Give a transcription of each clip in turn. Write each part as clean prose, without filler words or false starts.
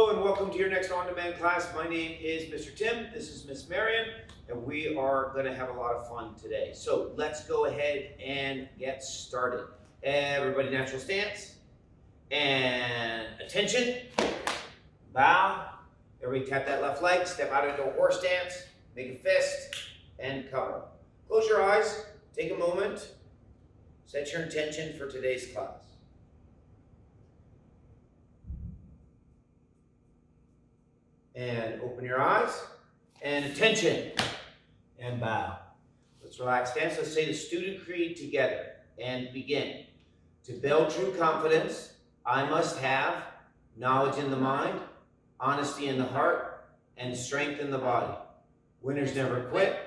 Hello and welcome to your next on-demand class. My name is Mr. Tim. This is Miss Marion, and we are going to have a lot of fun today. So let's go ahead and get started. Everybody, natural stance and attention. Bow. Everybody tap that left leg. Step out into a horse stance. Make a fist and cover. Close your eyes. Take a moment. Set your intention for today's class. And open your eyes, and attention, and bow. Let's relax stance. Let's say the student creed together, and begin. To build true confidence, I must have knowledge in the mind, honesty in the heart, and strength in the body. Winners never quit,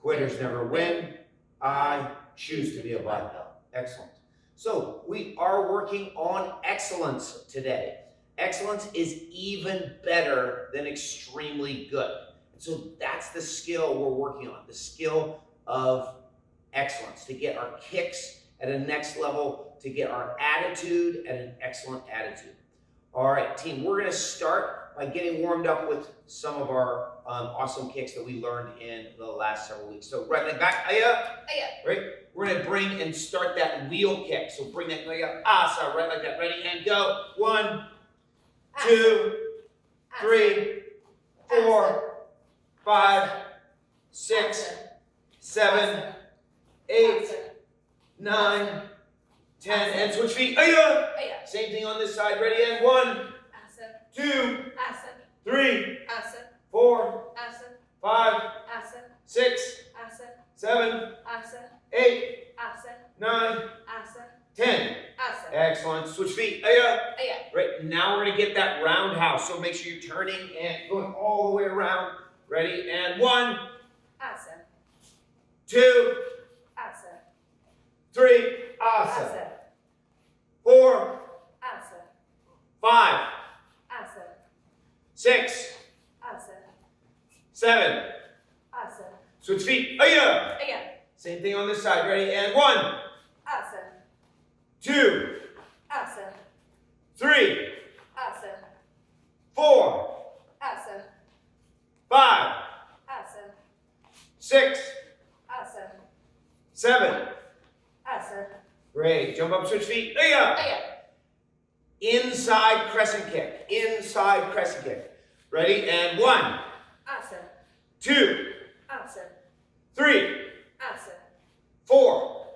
quitters never win. I choose to be a black belt. Excellent. So we are working on excellence today. Excellence is even better than extremely good. And so that's the skill we're working on, the skill of excellence, to get our kicks at a next level, to get our attitude at an excellent attitude. All right, team, we're going to start by getting warmed up with some of our awesome kicks that we learned in the last several weeks. So right leg back, right? We're going to bring and start that wheel kick. So bring that leg up, asa, right like that, ready, and go. 1, 2, 3, 4, 5, 6, 7, 8, 9, 10, and switch feet. Same thing on this side. Ready, and 1, 2, 3, 4, 5, 6, 7, 8, 9, 10. Excellent. Switch feet. Right, now we're going to get that roundhouse. So make sure you're turning and going all the way around. Ready? And 1, 2, 3, 4, 5, 6, 7. Switch feet. Same thing on this side. Ready? And 1, 2, 3, 4, 5, 6, 7. Great. Jump up, switch feet. Inside crescent kick. Inside crescent kick. Ready? And 1, 2, 3, 4,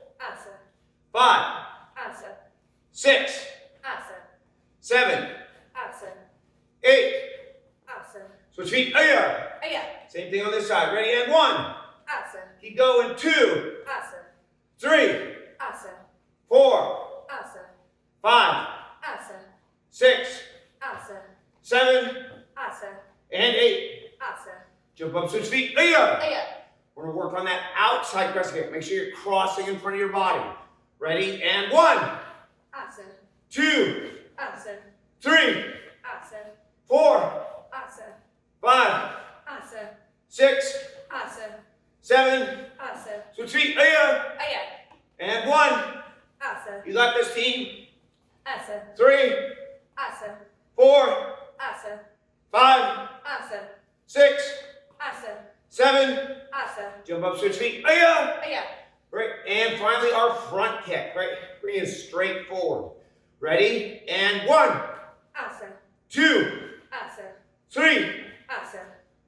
5, 6, 7, 8. Switch feet. Same thing on this side. Ready? And 1. Keep going. 2, 3, 4, 5, 6, 7, and 8. Jump up, switch feet. We're going to work on that outside crescent kick. Make sure you're crossing in front of your body. Ready? And 1, 2, 3, 4, 5, 6, 7, switch feet. And 1. You got this, team. 3, 4, 5, 6, 7. Jump up, switch feet. Right, and finally our front kick. Right, bring it straight forward. Ready? And 1, 2, 3,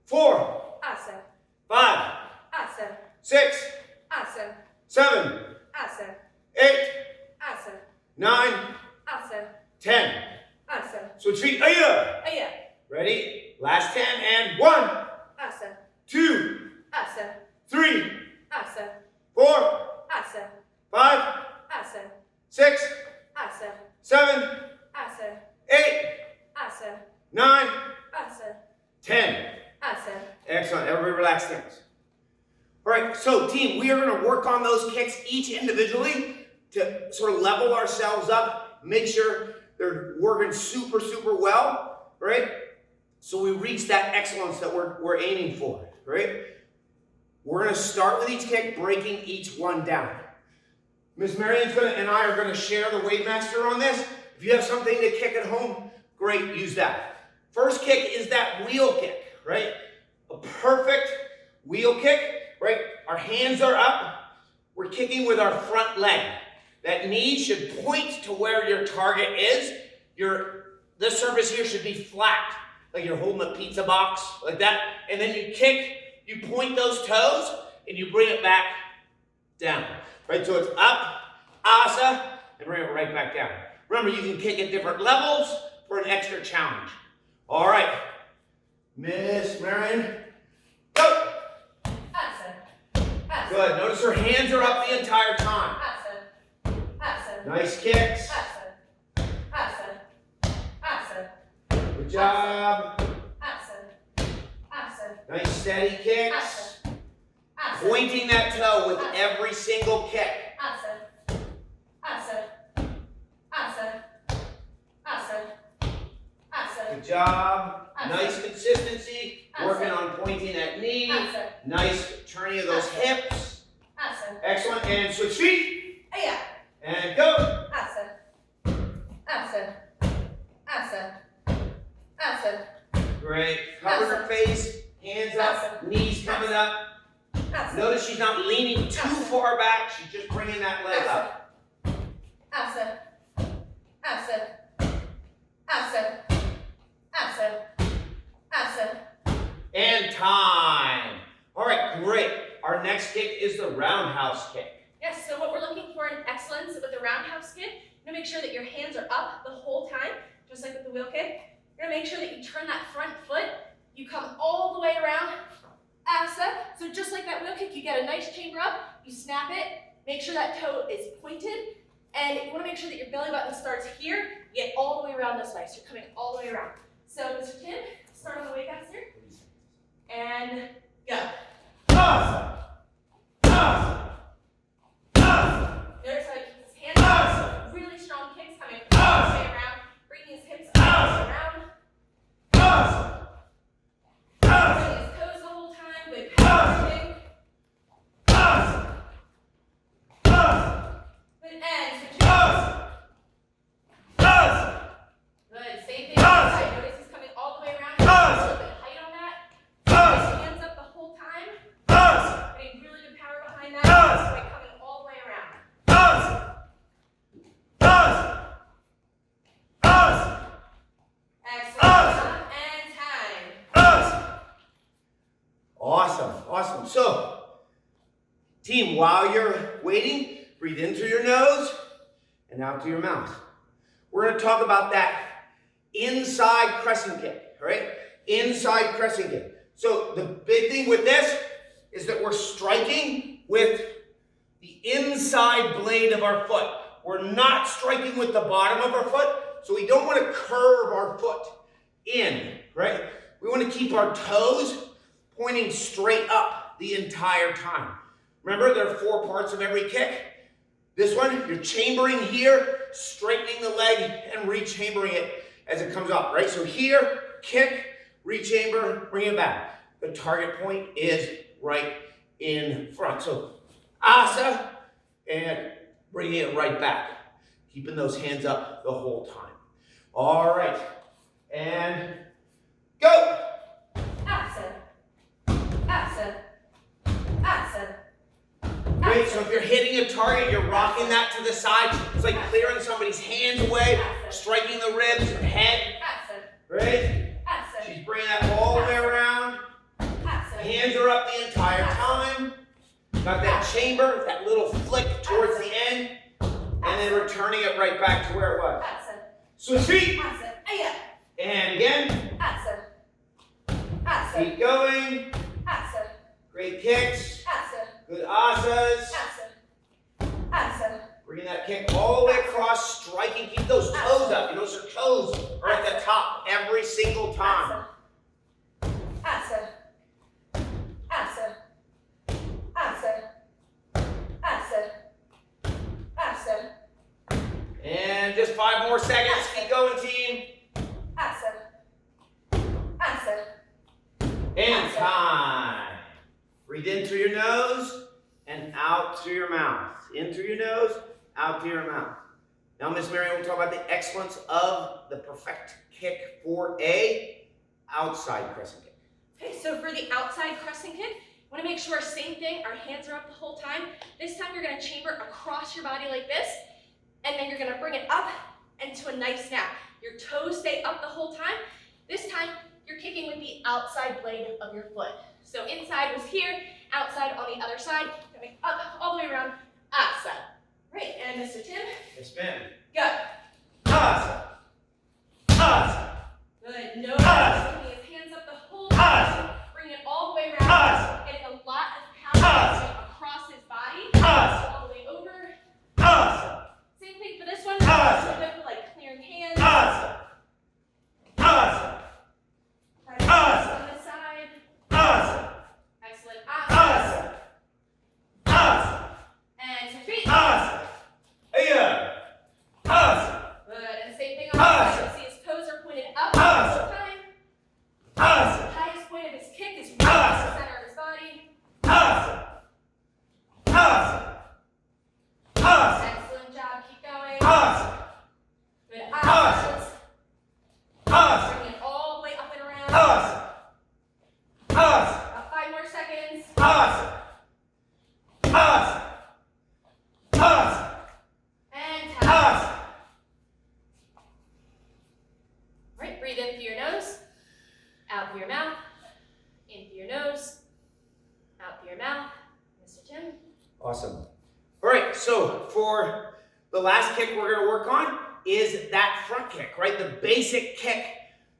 4, 5, 6, 7, 8, 9, 10. Switch feet. Ready? Last 10 and 1, 2, 3, 4, 5, 6, 7, 8, 9, 10. Excellent. Everybody relax stance. All right, so team, we are going to work on those kicks each individually to sort of level ourselves up, make sure they're working super, super well, right? So we reach that excellence that we're aiming for, right? We're going to start with each kick, breaking each one down. Miss Marion's and I are going to share the Weight Master on this. If you have something to kick at home, great, use that. First kick is that wheel kick, right? A perfect wheel kick, right? Our hands are up. We're kicking with our front leg. That knee should point to where your target is. This surface here should be flat, like you're holding a pizza box, like that. And then you kick, you point those toes, and you bring it back down, right? So it's up, asa, and bring it right back down. Remember, you can kick at different levels for an extra challenge. All right, Miss Marion, go. Good. Notice her hands are up the entire time. Nice kicks. Good job. Nice steady kicks. Pointing that toe with every single kick. Good job. Nice consistency. Working on pointing that knee. Nice turning of those hips. Excellent. And switch feet. And go. Great. Cover her face. Hands up. Knees coming up. Notice she's not leaning too far back. She's just bringing that leg up. And time. All right, great. Our next kick is the roundhouse kick. Yes, so what we're looking for in excellence with the roundhouse kick, you're gonna make sure that your hands are up the whole time, just like with the wheel kick. You're gonna make sure that you turn that front foot, you come all the way around, asa. So just like that wheel kick, you get a nice chamber up, you snap it, make sure that toe is pointed, and you wanna make sure that your belly button starts here, you get all the way around this way, so you're coming all the way around. So Mr. Tim, start on the way back here, and go. Notice how he keeps his hands up. Really strong kicks coming all the way around, bringing his hips up around. Bringing his toes the whole time, good power kick. Good end, switch it. Good, same thing. Notice he's coming all the way around. A little bit height on that. His hands up the whole time. Getting really good power behind that. This way coming all the way around. Excellent. And time. Awesome, awesome. So, team, while you're waiting, breathe in through your nose and out through your mouth. We're going to talk about that inside crescent kick, all right? Inside crescent kick. So the big thing with this is that we're striking with the inside blade of our foot. We're not striking with the bottom of our foot, so we don't want to curve our foot in, right? We want to keep our toes pointing straight up the entire time. Remember, there are 4 parts of every kick. This one, you're chambering here, straightening the leg, and re-chambering it as it comes up, right? So here, kick, re-chamber, bring it back. The target point is right in front. So asa, and bringing it right back. Keeping those hands up the whole time. All right, and go. Asa. Asa. Asa. Great, so if you're hitting a target, you're rocking that to the side. It's like clearing somebody's hands away, striking the ribs or head. Great. She's bringing that all the way around. Hands are up the entire time. Got that chamber, that little flick towards the end, and then returning it right back to where it was. Switch feet. And again. Keep going. Great kicks. Good asas. Bringing that kick all the way across, striking. Keep those toes up. You notice her toes are at the top every single time. And just 5 more seconds. Keep going, team. And time. Breathe in through your nose and out through your mouth. In through your nose, out through your mouth. Now, Miss Mary will talk about the excellence of the perfect kick for a outside crescent kick. Okay, so for the outside crescent kick, want to make sure, same thing, our hands are up the whole time. This time you're going to chamber across your body like this, and then you're going to bring it up into a nice snap. Your toes stay up the whole time. This time, you're kicking with the outside blade of your foot. So inside was here, outside on the other side, coming up all the way around, outside. Great, and Mr. Tim? Yes, ma'am. Go. Awesome. Awesome. Good, no, Awesome. bringing his hands up the whole time. Bring it all the way around. Awesome. Getting a lot of power across his body. Awesome. All the way over. Awesome. Same thing for this one. Awesome. A little bit for like clearing hands. Awesome. Awesome. Awesome. On this side. Awesome. Excellent. Awesome. Awesome. And to feet. Awesome. Yeah. Awesome. Good. And same thing on this side. See his toes are pointed up the whole time. Awesome. The highest point of his kick is right in the center of his body. Awesome. Awesome. Awesome. Excellent job. Keep going. Awesome. Good. Awesome. Awesome. Bring it all the way up and around. Awesome. Awesome. About 5 more seconds. Awesome. Awesome. Awesome. And tap. Awesome. Right, breathe in through your nose, out through your mouth, in through your nose, out through your mouth. Mr. Tim? Awesome. All right, so for the last kick we're going to work on is that front kick, right? The basic kick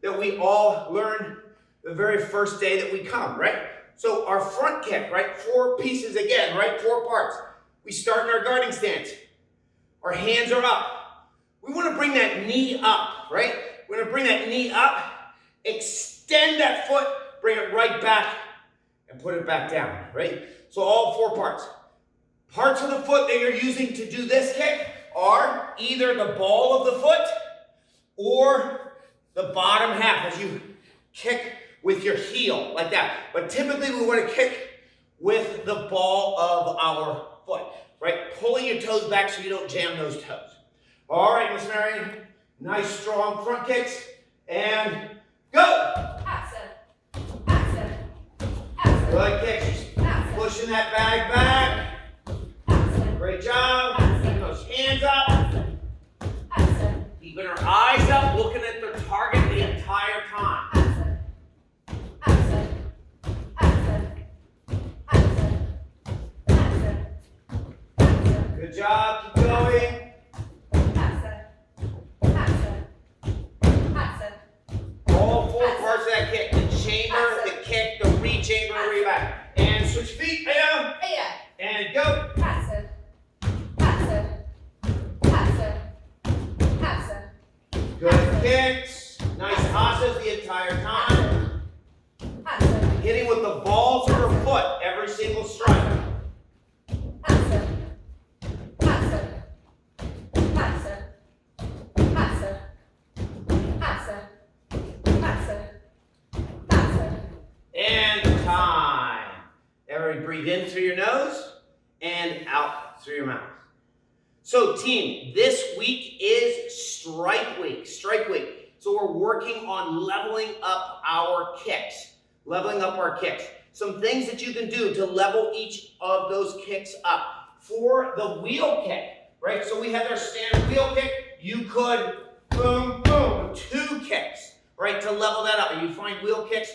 that we all learn the very first day that we come, right? So our front kick, right? 4 pieces again, right? 4 parts. We start in our guarding stance. Our hands are up. We want to bring that knee up, right? We're going to bring that knee up, extend that foot, bring it right back, and put it back down, right? So all 4 parts. Parts of the foot that you're using to do this kick are either the ball of the foot or the bottom half as you kick with your heel, like that. But typically we want to kick with the ball of our foot, right? Pulling your toes back so you don't jam those toes. All right, Miss Marion, nice strong front kicks, and go! Awesome. Awesome. Awesome. Good kicks. Awesome. Pushing that bag back. Awesome. Great job. Awesome. Keeping those hands up. Awesome. Awesome. Keeping our eyes up, looking at their target the entire time. Awesome. Awesome. Awesome. Awesome. Awesome. Good job. Keep going. All 4 parts of that kick. The chamber, the kick, the re-chamber, re-back. And switch feet. Yeah. And go. Good kicks. Nice asas the entire time. Hitting with the balls of her foot every single strike. And time. Everybody breathe in through your nose and out through your mouth. So team, this week is strike week. Strike week. So we're working on leveling up our kicks. Leveling up our kicks. Some things that you can do to level each of those kicks up. For the wheel kick, right? So we have our standard wheel kick. You could boom, boom, 2 kicks, right? To level that up. And you find wheel kicks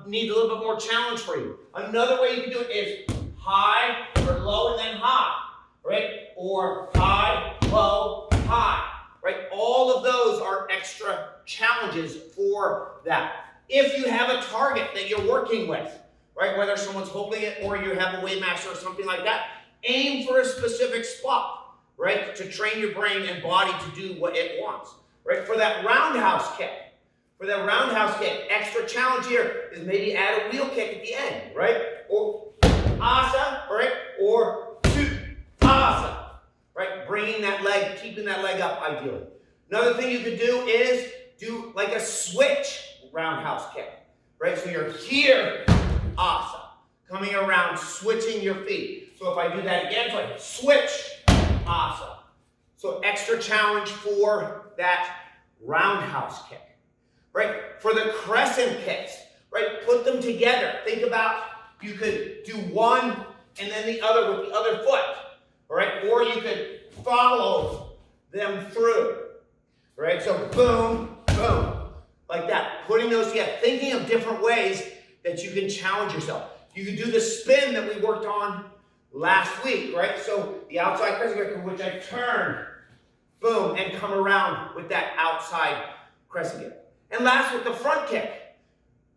need a little bit more challenge for you. Another way you can do it is high or low and then high, right? Or high, low, high, right? All of those are extra challenges for that. If you have a target that you're working with, right? Whether someone's holding it or you have a Weightmaster or something like that, aim for a specific spot, right? To train your brain and body to do what it wants, right? For that roundhouse kick, extra challenge here is maybe add a wheel kick at the end, right? Or asa, right? Or two asa, right? Bringing that leg, keeping that leg up ideally. Another thing you could do is do like a switch roundhouse kick, right? So you're here, asa, coming around, switching your feet. So if I do that again, it's like switch, asa. So extra challenge for that roundhouse kick, right? For the crescent kicks, right? Put them together. Think about, you could do one and then the other with the other foot, all right? Or you could follow them through, right? So boom, boom, like that. Putting those together, thinking of different ways that you can challenge yourself. You can do the spin that we worked on last week, right? So the outside crescent kick in which I turn, boom, and come around with that outside crescent kick. And last with the front kick,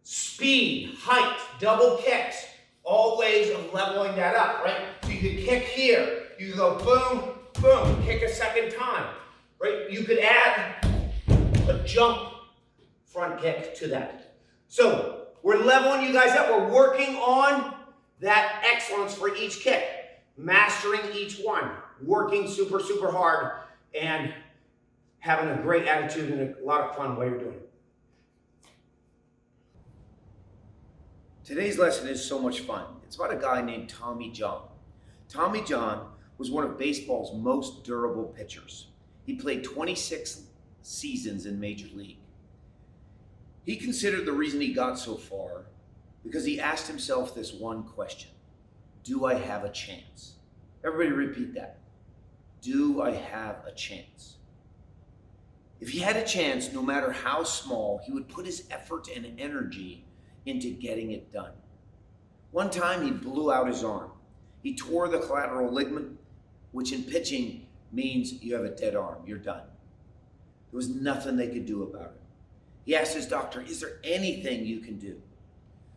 speed, height, double kicks, all ways of leveling that up, right? So you could kick here, you could go boom, boom, kick a second time, right? You could add a jump front kick to that. So we're leveling you guys up. We're working on that excellence for each kick, mastering each one, working super, super hard, and having a great attitude and a lot of fun while you're doing it. Today's lesson is so much fun. It's about a guy named Tommy John. Tommy John was one of baseball's most durable pitchers. He played 26 seasons in Major League. He considered the reason he got so far because he asked himself this one question: do I have a chance? Everybody repeat that. Do I have a chance? If he had a chance, no matter how small, he would put his effort and energy into getting it done. One time he blew out his arm. He tore the collateral ligament, which in pitching means you have a dead arm, you're done. There was nothing they could do about it. He asked his doctor, is there anything you can do?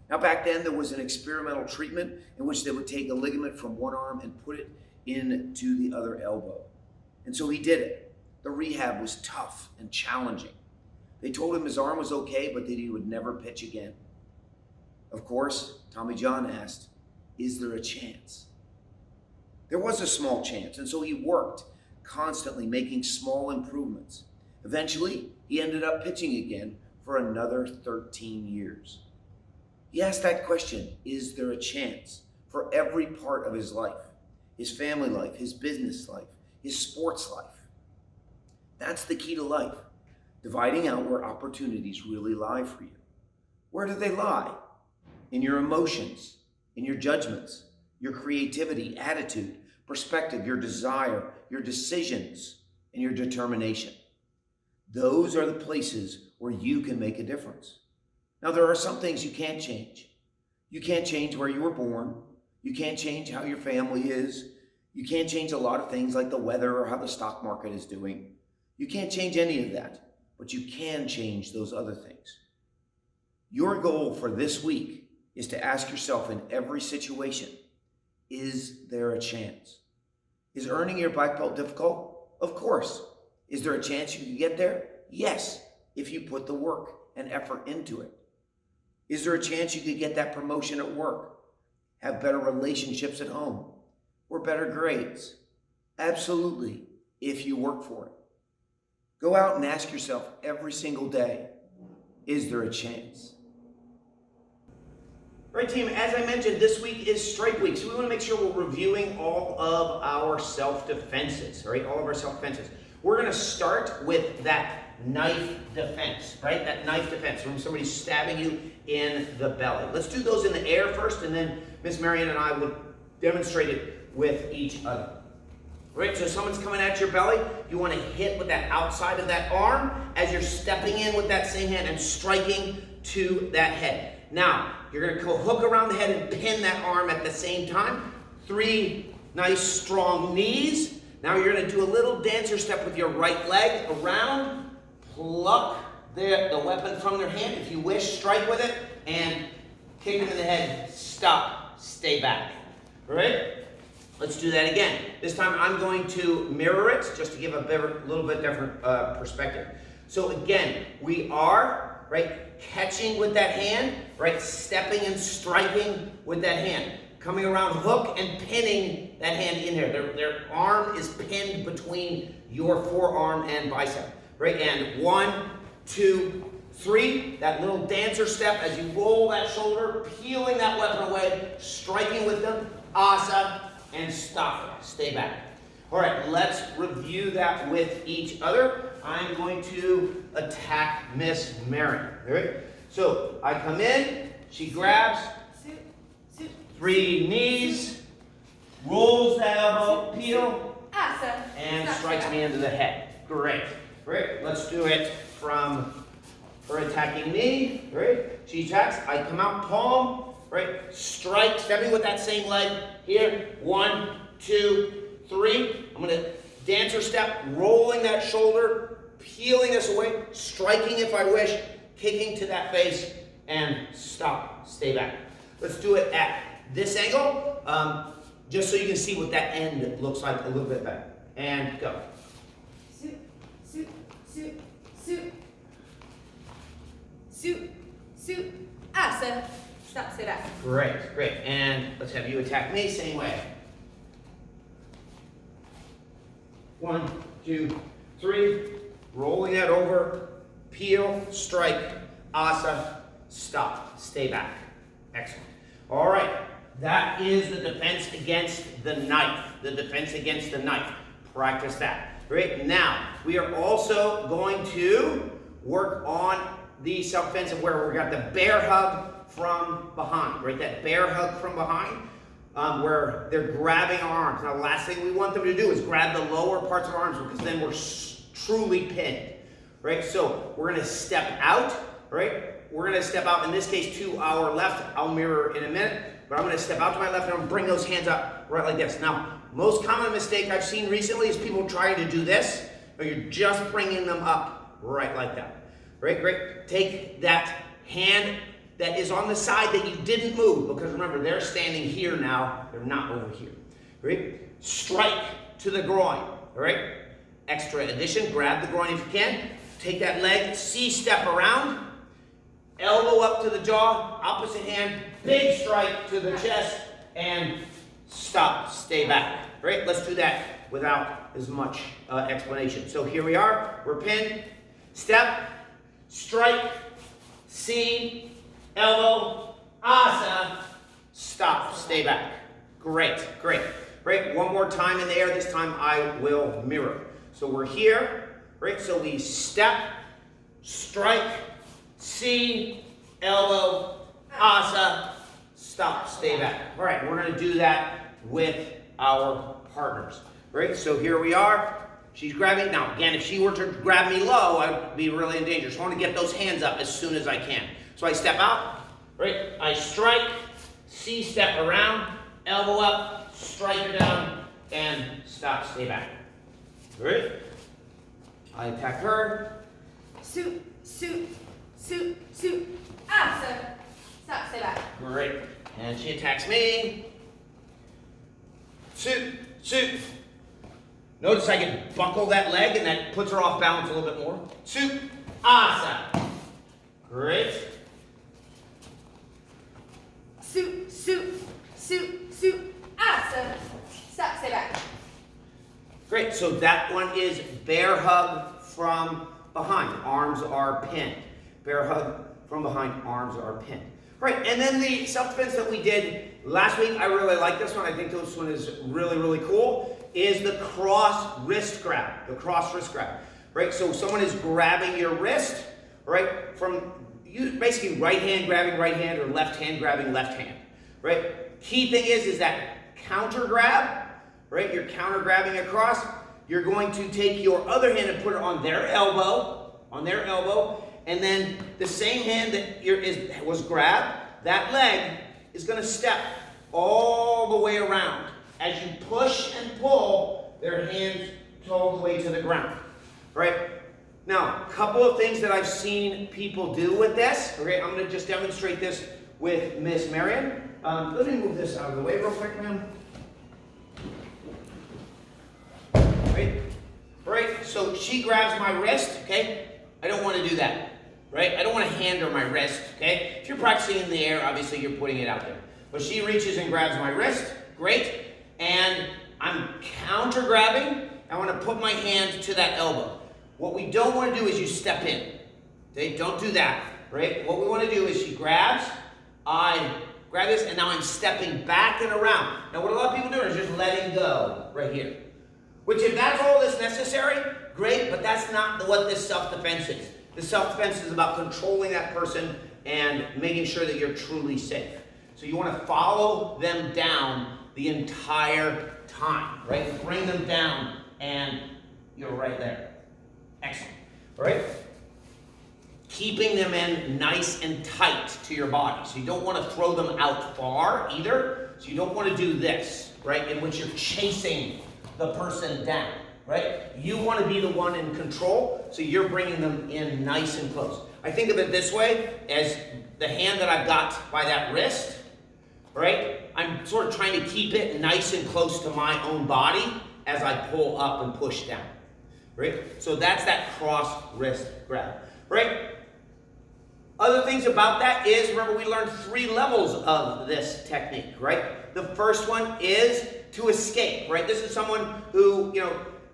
Now back then there was an experimental treatment in which they would take a ligament from one arm and put it into the other elbow. And so he did it. The rehab was tough and challenging. They told him his arm was okay, but that he would never pitch again. Of course, Tommy John asked, is there a chance? There was a small chance, and so he worked, constantly making small improvements. Eventually, he ended up pitching again for another 13 years. He asked that question, is there a chance, for every part of his life, his family life, his business life, his sports life. That's the key to life, dividing out where opportunities really lie for you. Where do they lie? In your emotions, in your judgments, your creativity, attitude, perspective, your desire, your decisions, and your determination. Those are the places where you can make a difference. Now, there are some things you can't change. You can't change where you were born. You can't change how your family is. You can't change a lot of things like the weather or how the stock market is doing. You can't change any of that, but you can change those other things. Your goal for this week is to ask yourself in every situation, is there a chance? Is earning your black belt difficult? Of course. Is there a chance you can get there? Yes, if you put the work and effort into it. Is there a chance you could get that promotion at work, have better relationships at home, or better grades? Absolutely, if you work for it. Go out and ask yourself every single day, is there a chance? All right, team, as I mentioned, this week is strike week, so we want to make sure we're reviewing all of our self-defenses, all right, all of our self-defenses. We're going to start with that knife defense, right? That knife defense when somebody's stabbing you in the belly. Let's do those in the air first, and then Miss Marion and I will demonstrate it with each other. Right, so someone's coming at your belly, you want to hit with that outside of that arm as you're stepping in with that same hand and striking to that head. Now, you're going to go hook around the head and pin that arm at the same time. 3 nice strong knees. Now you're going to do a little dancer step with your right leg around, pluck the weapon from their hand. If you wish, strike with it, and kick them in the head. Stop. Stay back. All right? Let's do that again. This time I'm going to mirror it just to give a little bit different perspective. So again, we are, right, catching with that hand, right, stepping and striking with that hand. Coming around hook and pinning that hand in here. Their arm is pinned between your forearm and bicep, right? And 1, 2, 3, that little dancer step as you roll that shoulder, peeling that weapon away, striking with them, asa, and stop it. Stay back. All right, let's review that with each other. I'm going to attack Miss Marion. All right? So I come in, she grabs, 3 knees, rolls the elbow, peel, and strikes me into the head. Great. Great. Let's do it from her attacking me. Right? She attacks. I come out, palm, right? Strike, stepping with that same leg. Here, 1, 2, 3. I'm going to dancer step, rolling that shoulder, peeling this away, striking if I wish, kicking to that face, and stop. Stay back. Let's do it at this angle, just so you can see what that end looks like a little bit better. And go. Suit, suit, suit, suit. Suit, suit, asa. Stop, stay back. Great, great. And let's have you attack me, same way. 1, 2, 3. Rolling that over, peel, strike, asa, stop, stay back. Excellent. All right, that is the defense against the knife. The defense against the knife. Practice that. Great. Now, we are also going to work on the self-defensive where we got the bear hug from behind, right? That bear hug from behind, where they're grabbing our arms. Now, the last thing we want them to do is grab the lower parts of our arms because then we're truly pinned, right? So we're going to step out, right? We're going to step out, in this case, to our left. I'll mirror in a minute, but I'm going to step out to my left and I'm going to bring those hands up right like this. Now, most common mistake I've seen recently is people trying to do this, but you're just bringing them up right like that. Right, great. Take that hand that is on the side that you didn't move, because remember, they're standing here now. They're not over here. Right? Strike to the groin. All right? Extra addition. Grab the groin if you can. Take that leg. C-step around. Elbow up to the jaw. Opposite hand. Big strike to the chest. And stop. Stay back. Right? Let's do that without as much explanation. So here we are. We're pinned. Step. Strike, C, elbow, asa, stop, stay back. Great, great. Great, one more time in the air. This time I will mirror. So we're here, right? So we step, strike, C, elbow, asa, stop, stay back. All right, we're going to do that with our partners, right? So here we are. She's grabbing. Now, again, if she were to grab me low, I'd be really in danger. So I want to get those hands up as soon as I can. So I step out, right? I strike, C, step around, elbow up, strike her down, and stop, stay back. Right? I attack her. Suit, suit, suit, suit, asa. Stop, stay back. Great. And she attacks me. Suit, suit. Notice I can buckle that leg and that puts her off balance a little bit more. Suit, asa. Great. Suit, suit, suit, suit, asa. Stop, stay back. Great, so that one is bear hug from behind. Arms are pinned. Bear hug from behind, arms are pinned. Right, and then the self-defense that we did last week, I really like this one. I think this one is really, really cool, is the cross wrist grab. The cross wrist grab. Right, so someone is grabbing your wrist, right, from you basically right hand grabbing right hand or left hand grabbing left hand. Right? Key thing is that counter grab, right? You're counter grabbing across. You're going to take your other hand and put it on their elbow, and then the same hand that was grabbed, that leg is going to step all the way around. As you push and pull, their hands all the way to the ground. Right? Now, a couple of things that I've seen people do with this. Okay, I'm going to just demonstrate this with Miss Marion. Let me move this out of the way real quick, ma'am. Right, so she grabs my wrist, okay? I don't want to do that, right? I don't want to hand her my wrist, okay? If you're practicing in the air, obviously you're putting it out there. But she reaches and grabs my wrist, great. And I'm counter grabbing. I want to put my hand to that elbow. What we don't want to do is you step in, okay? Don't do that, right? What we want to do is she grabs, I grab this, and now I'm stepping back and around. Now what a lot of people do is just letting go right here. Which if that's all that's necessary, great, but that's not what this self-defense is. The self-defense is about controlling that person and making sure that you're truly safe. So you want to follow them down the entire time, right? Bring them down and you're right there. Excellent. All right? Keeping them in nice and tight to your body. So you don't want to throw them out far either. So you don't want to do this, right? In which you're chasing the person down, right? You want to be the one in control, so you're bringing them in nice and close. I think of it this way, as the hand that I've got by that wrist, right? I'm sort of trying to keep it nice and close to my own body as I pull up and push down, right? So that's that cross wrist grab, right? Other things about that is, remember we learned 3 levels of this technique, right? The first one is to escape, right? This is someone who,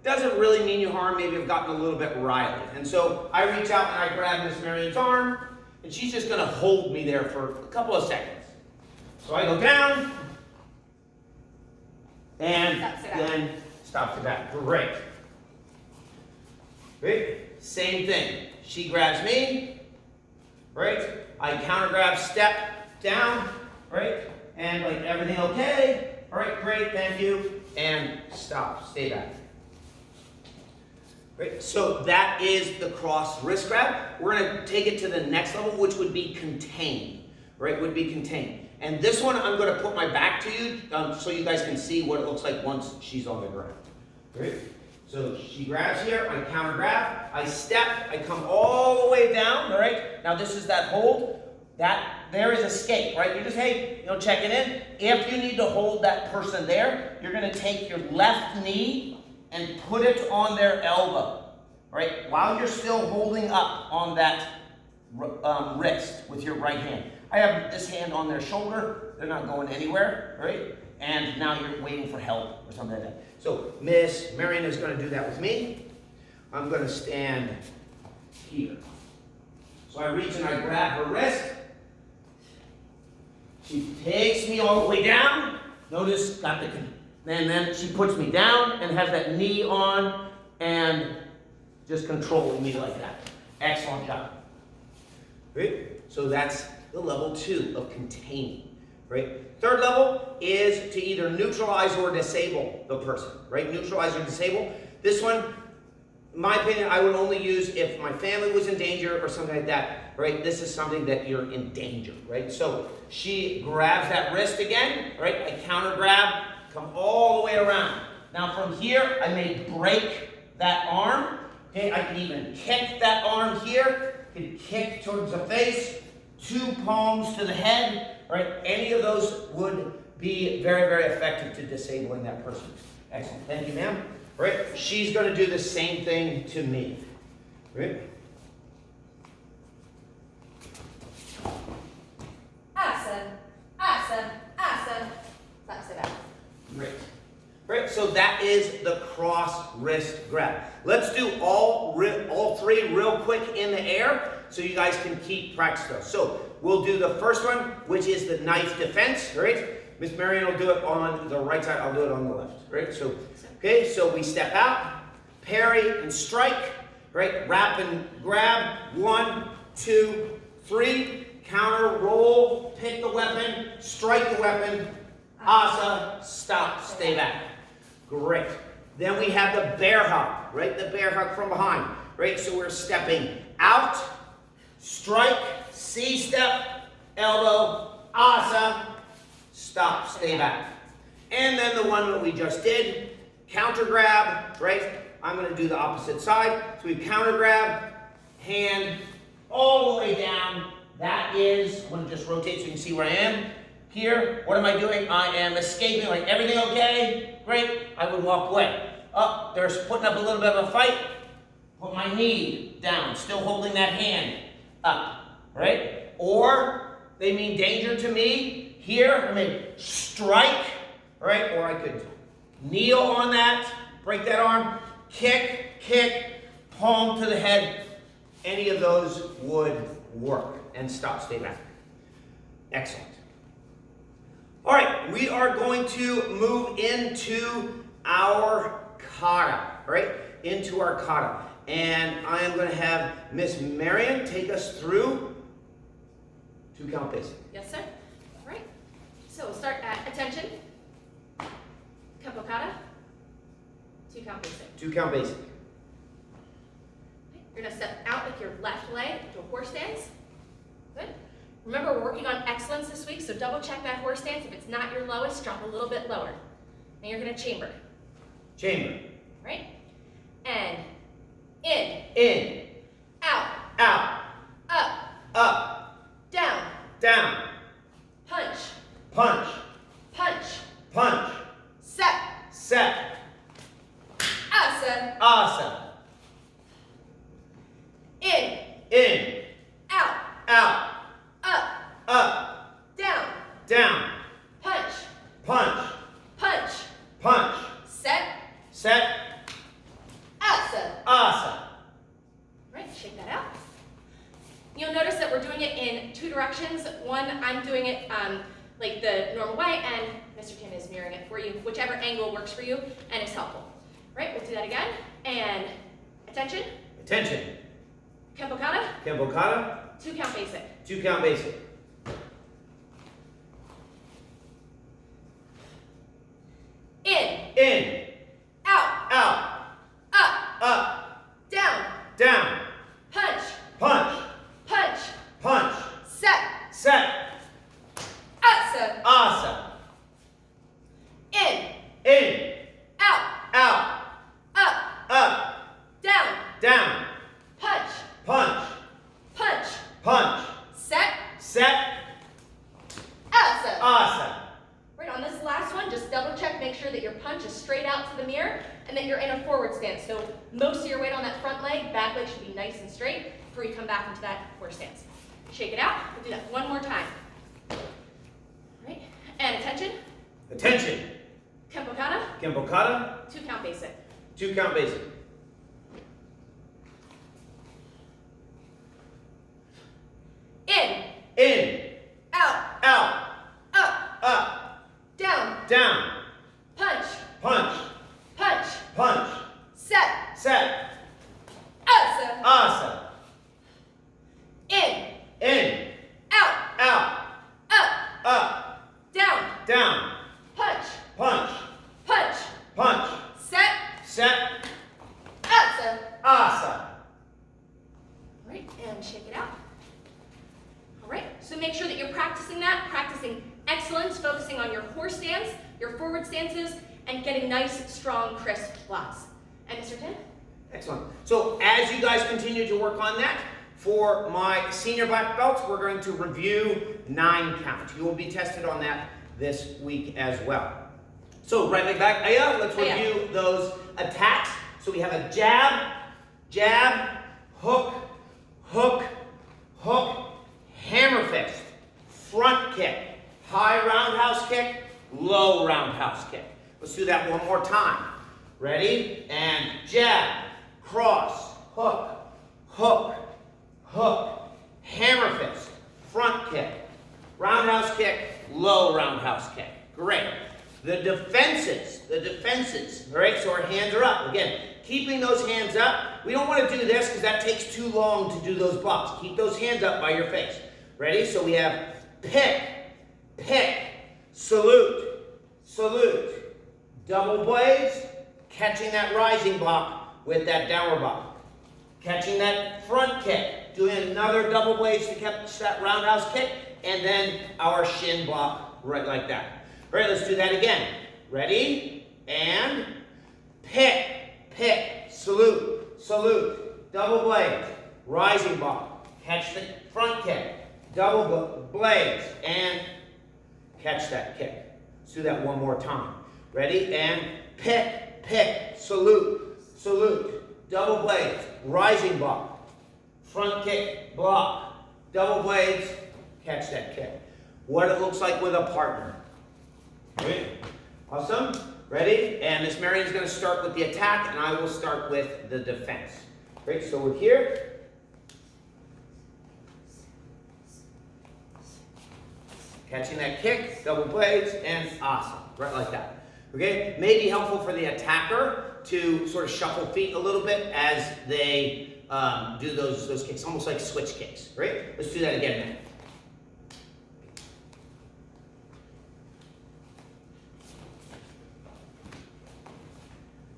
doesn't really mean you harm, maybe have gotten a little bit riley. And so I reach out and I grab Miss Marion's arm, and she's just gonna hold me there for a couple of seconds. So I go down, and then stops it back. Great. Great. Same thing. She grabs me, right? I counter grab, step down, right? And like, everything okay? All right, great, thank you. And stop, stay back. Right, so that is the cross wrist grab. We're gonna take it to the next level, which would be contain, right? Would be contain. And this one, I'm gonna put my back to you so you guys can see what it looks like once she's on the ground, right? So she grabs here, I counter grab, I step, I come all the way down, all right? Now this is that hold. There is escape, right? You're just, checking in. If you need to hold that person there, you're gonna take your left knee and put it on their elbow, right? While you're still holding up on that wrist with your right hand. I have this hand on their shoulder. They're not going anywhere, right? And now you're waiting for help or something like that. So Miss Marion is gonna do that with me. I'm gonna stand here. So I reach and I grab her wrist. She takes me all the way down. Notice, and then she puts me down and has that knee on and just controlling me like that. Excellent job. Right? So that's the level 2 of containing. Right? Third level is to either neutralize or disable the person. Right? Neutralize or disable. This one, in my opinion, I would only use if my family was in danger or something like that. Right? This is something that you're in danger. Right? So she grabs that wrist again. Right? I counter grab. Come all the way around. Now from here, I may break that arm. Okay, I can even kick that arm here. I can kick towards the face, 2 palms to the head. Right? Any of those would be very, very effective to disabling that person. Excellent. Thank you, ma'am. Right? She's going to do the same thing to me. Right? Awesome. Awesome. Awesome. Stop, sit back. Great. Right, so that is the cross wrist grab. Let's do all 3 real quick in the air so you guys can keep practice those. So we'll do the first one, which is the knife defense, right? Miss Marion will do it on the right side, I'll do it on the left, right? So, okay, so we step out, parry and strike, right? Wrap and grab, 1, 2, 3, counter, roll, pick the weapon, strike the weapon, asa, stop, stay back. Great. Then we have the bear hug, right? The bear hug from behind, right? So we're stepping out, strike, C-step, elbow, asa, stop, stay back. And then the one that we just did, counter grab, right? I'm going to do the opposite side. So we counter grab, hand all the way down. That is, I'm going to just rotate so you can see where I am. Here, what am I doing? I am escaping, like everything okay? Great, I would walk away. Oh, they're putting up a little bit of a fight. Put my knee down, still holding that hand up, right? Or they mean danger to me. Here, I may strike, right? Or I could kneel on that, break that arm, kick, palm to the head. Any of those would work. And stop, stay back. Excellent. All right, we are going to move into our kata, right? into our kata. And I am going to have Miss Marion take us through 2 count basic. Yes, sir. All right. So we'll start at attention. Kempo kata. 2 count basic. 2 count basic. You're going to step out with your left leg to a horse stance. Good. Remember, we're working on excellence this week, so double check that horse stance. If it's not your lowest, drop a little bit lower. And you're going to chamber. Chamber. Right? And in. In. Out. Out. Up. Up. Down. Down. Punch. Punch. Punch. Punch. Set. Set. Asa. Asa. In. In. Out. Out. Up. Up. Down. Down. Punch. Punch. Punch. Punch. Set. Set. Asa. Asa. Right, shake that out. You'll notice that we're doing it in 2 directions. One, I'm doing it like the normal way, and Mr. Tim is mirroring it for you, whichever angle works for you and is helpful. Right, we'll do that again. And attention. Attention. Kempo kata. Kempo kata. 2 count basic. 2 count basic. In. In. Out. Out. Up. Up. Down. Down. Punch. Punch. Punch. Punch. Set. Set. Asa. Asa. In. In. Out. Out. Up. Up. Down. Down. Punch. Punch. Punch. Punch. Set. Set. Asa. Asa. Right, on this last one, just double check, make sure that your punch is straight out to the mirror and that you're in a forward stance. So most of your weight on that front leg, back leg should be nice and straight before you come back into that horse stance. Shake it out. We'll do that one more time. Right, and attention. Attention. Kempo kata. Kempo kata. 2 count basic. 2 count basic. In. In. Out. Out. Up. Up. Down. Down. Punch. Punch. Punch. Punch. Set. Set. Asa. Asa. In. In. Out. Out. Up. Up. Down. Down. Punch. Punch. Punch. Punch. Set. Set. Asa. Asa. Right, and shake it out. All right, so make sure that you're practicing that, practicing excellence, focusing on your horse stance, your forward stances, and getting nice, strong, crisp blocks. And Mr. Tim? Excellent. So as you guys continue to work on that, for my senior black belts, we're going to review 9 count. You will be tested on that this week as well. So right leg back, Aya, let's review those attacks. So we have a jab, jab, hook, hook, hook, hammer fist, front kick, high roundhouse kick, low roundhouse kick. Let's do that one more time. Ready? And jab, cross, hook, hook, hook, hammer fist, front kick, roundhouse kick, low roundhouse kick. Great. The defenses, all right? So our hands are up. Again, keeping those hands up. We don't want to do this because that takes too long to do those blocks. Keep those hands up by your face. Ready? So we have pick, pick, salute, salute, double blades, catching that rising block with that downward block. Catching that front kick, doing another double blades to catch that roundhouse kick, and then our shin block right like that. All right, let's do that again. Ready? And pick, pick, salute, salute, double blades, rising block, catch the front kick, double blades, and catch that kick. Let's do that one more time. Ready? And pick, pick, salute, salute, double blades, rising block, front kick, block, double blades, catch that kick. What it looks like with a partner. Great. Awesome. Ready? And Miss Marion's going to start with the attack, and I will start with the defense. Great. So we're here. Catching that kick, double blades, and awesome. Right like that. Okay? May be helpful for the attacker to sort of shuffle feet a little bit as they do those kicks, almost like switch kicks, right? Let's do that again now.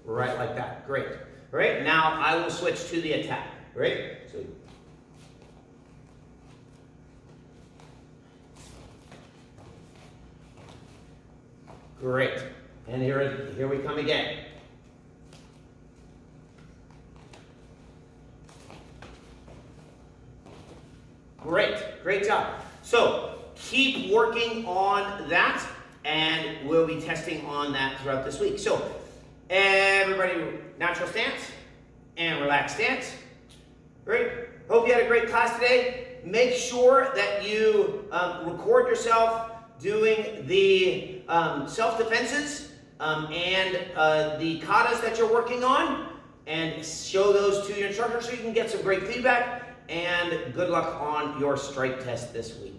Right like that, great. All right, now I will switch to the attack, right? So, great, and here we come again. Great job. So keep working on that, and we'll be testing on that throughout this week. So everybody, natural stance and relaxed stance. Great. Hope you had a great class today. Make sure that you record yourself doing the self-defenses and the katas that you're working on, and show those to your instructor so you can get some great feedback. And good luck on your strike test this week.